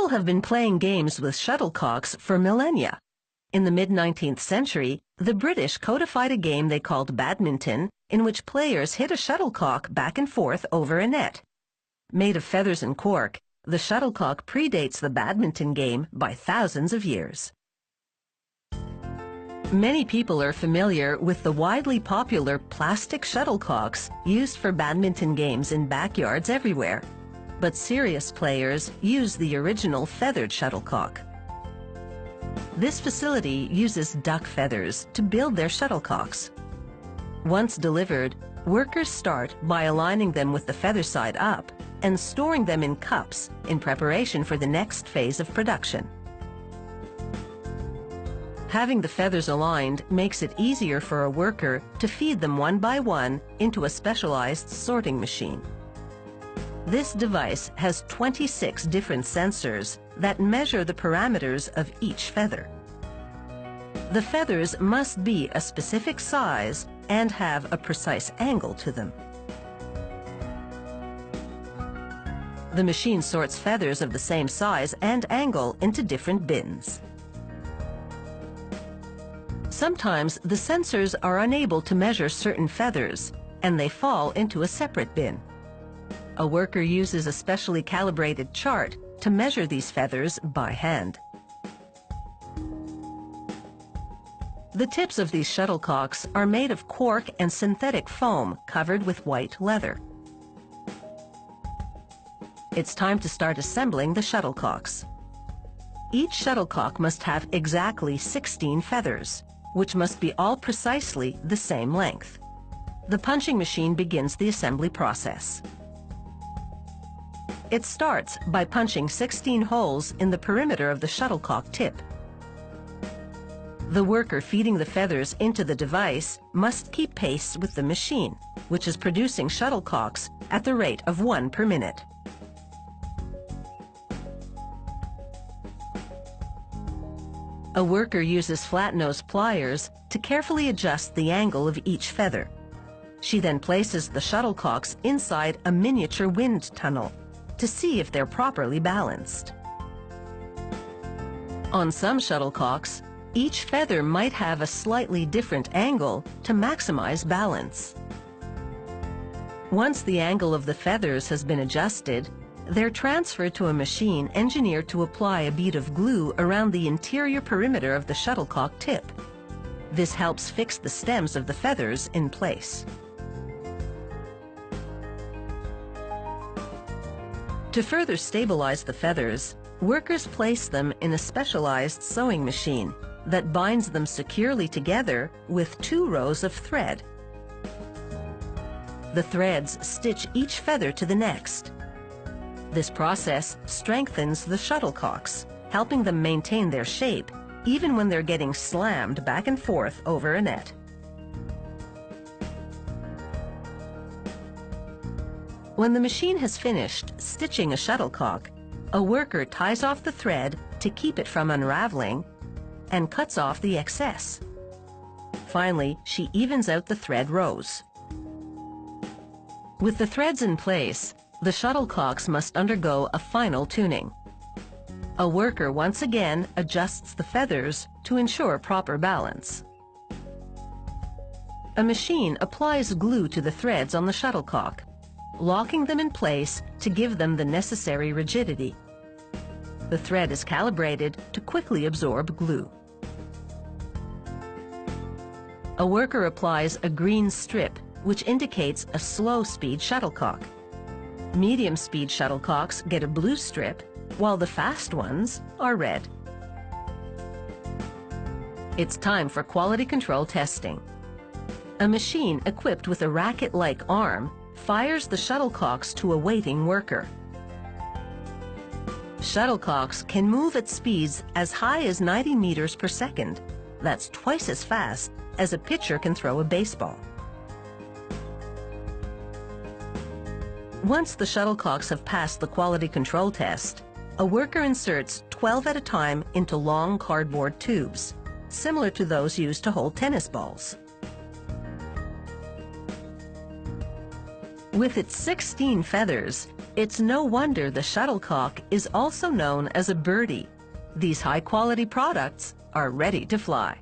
People have been playing games with shuttlecocks for millennia. In the mid-19th century, the British codified a game they called badminton, in which players hit a shuttlecock back and forth over a net. Made of feathers and cork, the shuttlecock predates the badminton game by thousands of years. Many people are familiar with the widely popular plastic shuttlecocks used for badminton games in backyards everywhere. But serious players use the original feathered shuttlecock. This facility uses duck feathers to build their shuttlecocks. Once delivered, workers start by aligning them with the feather side up and storing them in cups in preparation for the next phase of production. Having the feathers aligned makes it easier for a worker to feed them one by one into a specialized sorting machine. This device has 26 different sensors that measure the parameters of each feather. The feathers must be a specific size and have a precise angle to them. The machine sorts feathers of the same size and angle into different bins. Sometimes the sensors are unable to measure certain feathers, and they fall into a separate bin. A worker uses a specially calibrated chart to measure these feathers by hand. The tips of these shuttlecocks are made of cork and synthetic foam covered with white leather. It's time to start assembling the shuttlecocks. Each shuttlecock must have exactly 16 feathers, which must be all precisely the same length. The punching machine begins the assembly process. It starts by punching 16 holes in the perimeter of the shuttlecock tip. The worker feeding the feathers into the device must keep pace with the machine, which is producing shuttlecocks at the rate of 1 per minute. A worker uses flat-nose pliers to carefully adjust the angle of each feather. She then places the shuttlecocks inside a miniature wind tunnel to see if they're properly balanced. On some shuttlecocks, each feather might have a slightly different angle to maximize balance. Once the angle of the feathers has been adjusted, they're transferred to a machine engineered to apply a bead of glue around the interior perimeter of the shuttlecock tip. This helps fix the stems of the feathers in place. To further stabilize the feathers, workers place them in a specialized sewing machine that binds them securely together with 2 rows of thread. The threads stitch each feather to the next. This process strengthens the shuttlecocks, helping them maintain their shape even when they're getting slammed back and forth over a net. When the machine has finished stitching a shuttlecock, a worker ties off the thread to keep it from unraveling and cuts off the excess. Finally, she evens out the thread rows. With the threads in place, the shuttlecocks must undergo a final tuning. A worker once again adjusts the feathers to ensure proper balance. A machine applies glue to the threads on the shuttlecock, locking them in place to give them the necessary rigidity. The thread is calibrated to quickly absorb glue. A worker applies a green strip, which indicates a slow-speed shuttlecock. Medium-speed shuttlecocks get a blue strip, while the fast ones are red. It's time for quality control testing. A machine equipped with a racket-like arm fires the shuttlecocks to a waiting worker. Shuttlecocks can move at speeds as high as 90 meters per second. That's twice as fast as a pitcher can throw a baseball. Once the shuttlecocks have passed the quality control test, a worker inserts 12 at a time into long cardboard tubes, similar to those used to hold tennis balls. With its 16 feathers, It's no wonder the shuttlecock is also known as a birdie. These high-quality products are ready to fly.